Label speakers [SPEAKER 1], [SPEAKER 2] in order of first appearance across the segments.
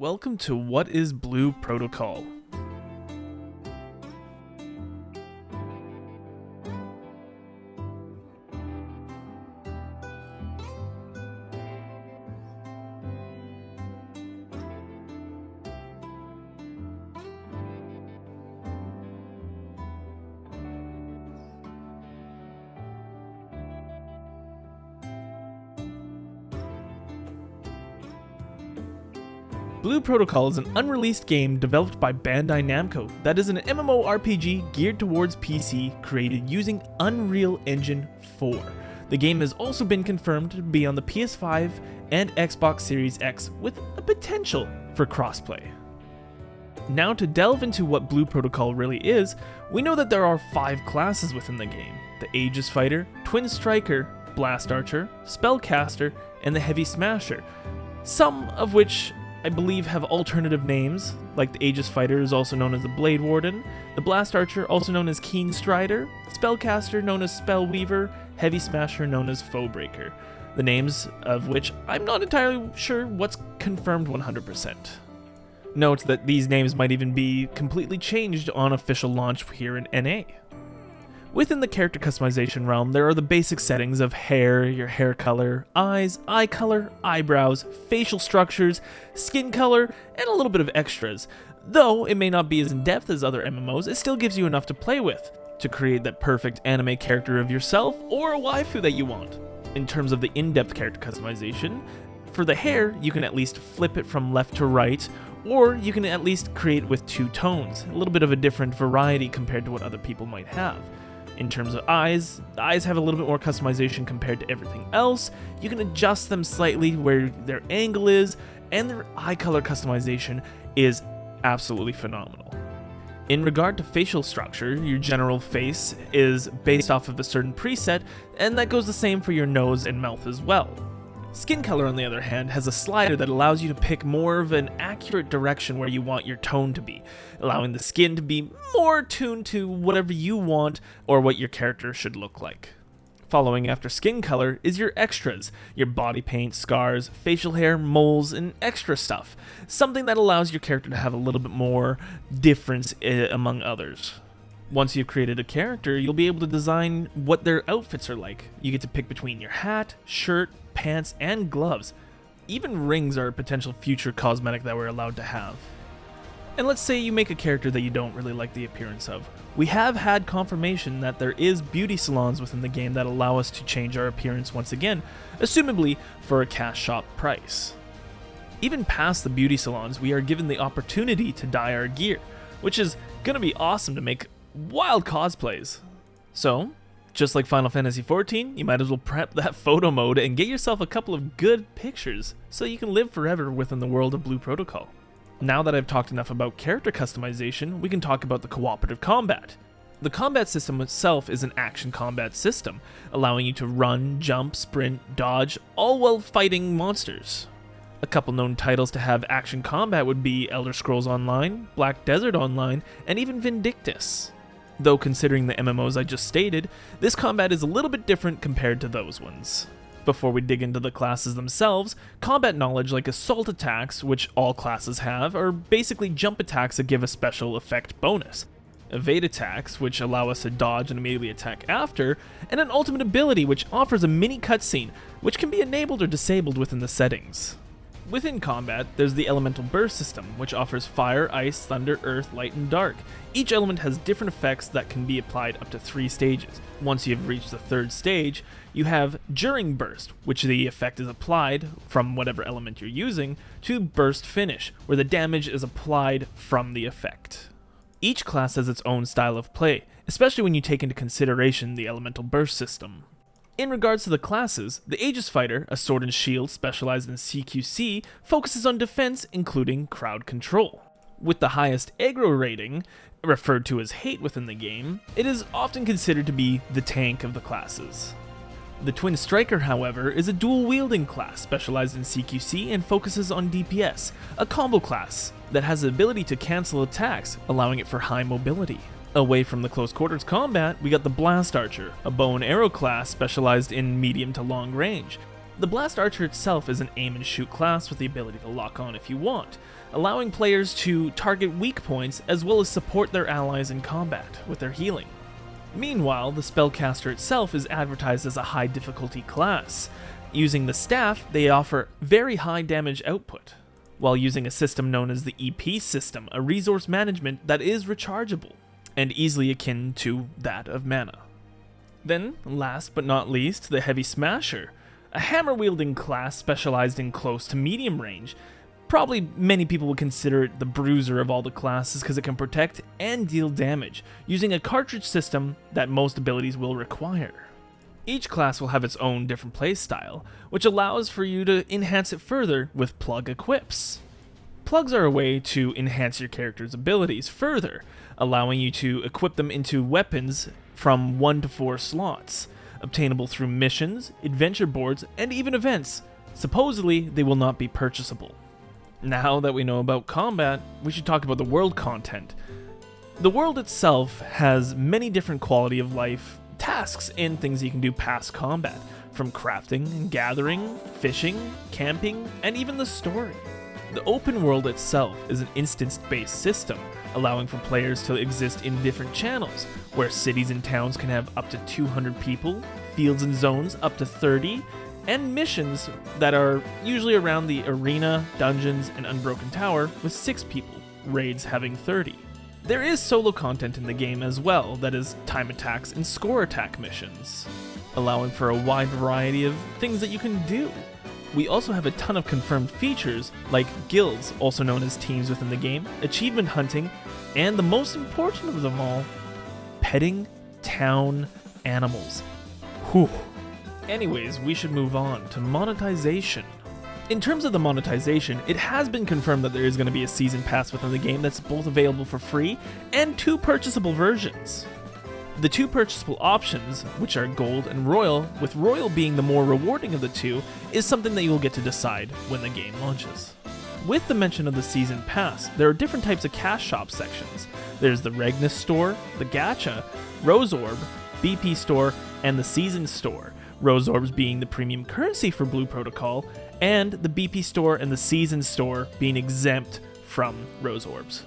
[SPEAKER 1] Welcome to What is Blue Protocol? Blue Protocol is an unreleased game developed by Bandai Namco that is an MMORPG geared towards PC created using Unreal Engine 4. The game has also been confirmed to be on the PS5 and Xbox Series X with a potential for crossplay. Now to delve into what Blue Protocol really is, we know that there are 5 classes within the game: the Aegis Fighter, Twin Striker, Blast Archer, Spellcaster, and the Heavy Smasher, some of which I believe have alternative names, like the Aegis Fighter is also known as the Blade Warden, the Blast Archer also known as Keen Strider, Spellcaster known as Spellweaver, Heavy Smasher known as Foebreaker, the names of which I'm not entirely sure what's confirmed 100%. Note that these names might even be completely changed on official launch here in NA. Within the character customization realm, there are the basic settings of hair, your hair color, eyes, eye color, eyebrows, facial structures, skin color, and a little bit of extras. Though it may not be as in-depth as other MMOs, it still gives you enough to play with, to create that perfect anime character of yourself or a waifu that you want. In terms of the in-depth character customization, for the hair, you can at least flip it from left to right, or you can at least create with 2 tones, a little bit of a different variety compared to what other people might have. In terms of eyes, the eyes have a little bit more customization compared to everything else. You can adjust them slightly where their angle is, and their eye color customization is absolutely phenomenal. In regard to facial structure, your general face is based off of a certain preset, and that goes the same for your nose and mouth as well. Skin color, on the other hand, has a slider that allows you to pick more of an accurate direction where you want your tone to be, allowing the skin to be more tuned to whatever you want or what your character should look like. Following after skin color is your extras, your body paint, scars, facial hair, moles, and extra stuff, something that allows your character to have a little bit more difference among others. Once you've created a character, you'll be able to design what their outfits are like. You get to pick between your hat, shirt, pants, and gloves. Even rings are a potential future cosmetic that we're allowed to have. And let's say you make a character that you don't really like the appearance of. We have had confirmation that there is beauty salons within the game that allow us to change our appearance once again, assumably for a cash shop price. Even past the beauty salons, we are given the opportunity to dye our gear, which is going to be awesome to make wild cosplays. So, just like Final Fantasy XIV, you might as well prep that photo mode and get yourself a couple of good pictures so you can live forever within the world of Blue Protocol. Now that I've talked enough about character customization, we can talk about the cooperative combat. The combat system itself is an action combat system, allowing you to run, jump, sprint, dodge, all while fighting monsters. A couple known titles to have action combat would be Elder Scrolls Online, Black Desert Online, and even Vindictus. Though considering the MMOs I just stated, this combat is a little bit different compared to those ones. Before we dig into the classes themselves, combat knowledge like assault attacks, which all classes have, are basically jump attacks that give a special effect bonus. Evade attacks, which allow us to dodge and immediately attack after, and an ultimate ability which offers a mini cutscene, which can be enabled or disabled within the settings. Within combat, there's the elemental burst system, which offers fire, ice, thunder, earth, light, and dark. Each element has different effects that can be applied up to 3 stages. Once you've reached the 3rd stage, you have during burst, which the effect is applied from whatever element you're using, to burst finish, where the damage is applied from the effect. Each class has its own style of play, especially when you take into consideration the elemental burst system. In regards to the classes, the Aegis Fighter, a sword and shield specialized in CQC, focuses on defense, including crowd control. With the highest aggro rating, referred to as hate within the game, it is often considered to be the tank of the classes. The Twin Striker, however, is a dual-wielding class specialized in CQC and focuses on DPS, a combo class that has the ability to cancel attacks, allowing it for high mobility. Away from the close quarters combat, we got the Blast Archer, a bow and arrow class specialized in medium to long range. The Blast Archer itself is an aim and shoot class with the ability to lock on if you want, allowing players to target weak points as well as support their allies in combat with their healing. Meanwhile, the Spellcaster itself is advertised as a high difficulty class. Using the staff, they offer very high damage output, while using a system known as the EP system, a resource management that is rechargeable, and easily akin to that of mana. Then, last but not least, the Heavy Smasher, a hammer-wielding class specialized in close to medium range. Probably many people would consider it the bruiser of all the classes because it can protect and deal damage, using a cartridge system that most abilities will require. Each class will have its own different playstyle, which allows for you to enhance it further with plug equips. Plugs are a way to enhance your character's abilities further, allowing you to equip them into weapons from 1 to 4 slots, obtainable through missions, adventure boards, and even events. Supposedly, they will not be purchasable. Now that we know about combat, we should talk about the world content. The world itself has many different quality of life tasks and things you can do past combat, from crafting and gathering, fishing, camping, and even the story. The open world itself is an instance-based system, allowing for players to exist in different channels, where cities and towns can have up to 200 people, fields and zones up to 30, and missions that are usually around the arena, dungeons, and Unbroken Tower with 6 people, raids having 30. There is solo content in the game as well, that is time attacks and score attack missions, allowing for a wide variety of things that you can do. We also have a ton of confirmed features, like guilds, also known as teams within the game, achievement hunting, and the most important of them all, petting town animals. Whew. Anyways, we should move on to monetization. In terms of the monetization, it has been confirmed that there is going to be a season pass within the game that's both available for free and 2 purchasable versions. The 2 purchasable options, which are Gold and Royal, with Royal being the more rewarding of the 2, is something that you will get to decide when the game launches. With the mention of the Season Pass, there are different types of cash shop sections. There's the Regnus Store, the Gacha, Rose Orb, BP Store, and the Season Store, Rose Orbs being the premium currency for Blue Protocol, and the BP Store and the Season Store being exempt from Rose Orbs.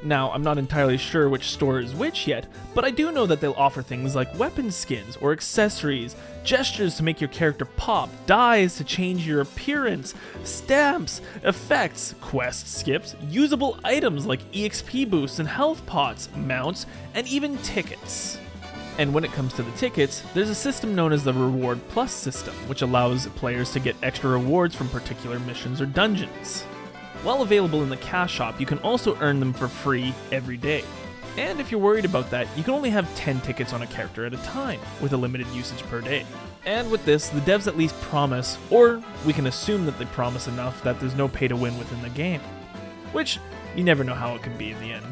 [SPEAKER 1] Now, I'm not entirely sure which store is which yet, but I do know that they'll offer things like weapon skins or accessories, gestures to make your character pop, dyes to change your appearance, stamps, effects, quest skips, usable items like EXP boosts and health pots, mounts, and even tickets. And when it comes to the tickets, there's a system known as the Reward Plus system, which allows players to get extra rewards from particular missions or dungeons. While available in the cash shop, you can also earn them for free every day. And if you're worried about that, you can only have 10 tickets on a character at a time, with a limited usage per day. And with this, the devs at least promise, or we can assume that they promise enough, that there's no pay to win within the game. Which, you never know how it can be in the end.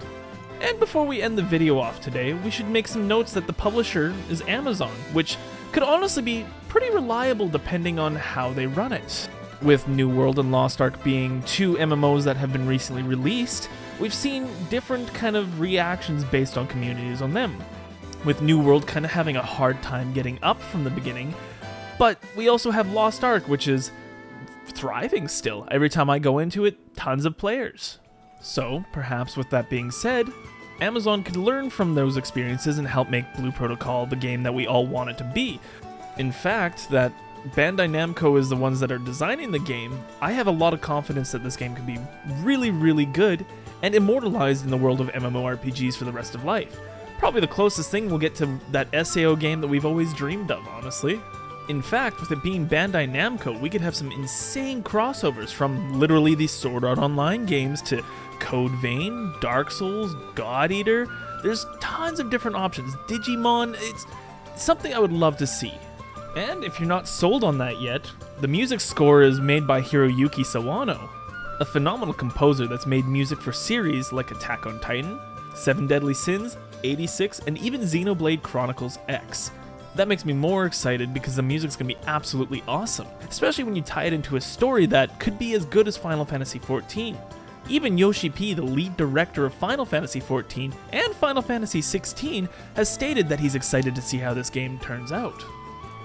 [SPEAKER 1] And before we end the video off today, we should make some notes that the publisher is Amazon, which could honestly be pretty reliable depending on how they run it. With New World and Lost Ark being 2 MMOs that have been recently released, we've seen different kind of reactions based on communities on them. With New World kind of having a hard time getting up from the beginning, but we also have Lost Ark, which is thriving still. Every time I go into it, tons of players. So, perhaps with that being said, Amazon could learn from those experiences and help make Blue Protocol the game that we all want it to be. In fact, that Bandai Namco is the ones that are designing the game, I have a lot of confidence that this game could be really, really good and immortalized in the world of MMORPGs for the rest of life. Probably the closest thing we'll get to that SAO game that we've always dreamed of, honestly. In fact, with it being Bandai Namco, we could have some insane crossovers from literally the Sword Art Online games to Code Vein, Dark Souls, God Eater. There's tons of different options. Digimon, it's something I would love to see. And if you're not sold on that yet, the music score is made by Hiroyuki Sawano, a phenomenal composer that's made music for series like Attack on Titan, 7 Deadly Sins, 86, and even Xenoblade Chronicles X. That makes me more excited because the music's gonna be absolutely awesome, especially when you tie it into a story that could be as good as Final Fantasy XIV. Even Yoshi P, the lead director of Final Fantasy XIV and Final Fantasy XVI, has stated that he's excited to see how this game turns out.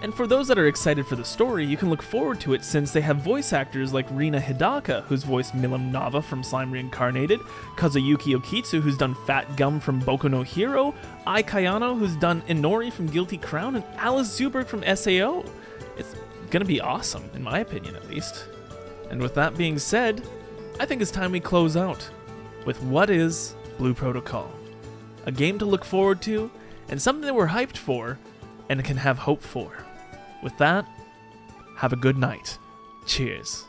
[SPEAKER 1] And for those that are excited for the story, you can look forward to it since they have voice actors like Rina Hidaka, who's voiced Milim Nava from Slime Reincarnated, Kazuyuki Okitsu, who's done Fat Gum from Boku no Hero, Ai Kayano, who's done Inori from Guilty Crown, and Alice Zuberg from SAO. It's gonna be awesome, in my opinion at least. And with that being said, I think it's time we close out with what is Blue Protocol. A game to look forward to, and something that we're hyped for, and can have hope for. With that, have a good night. Cheers.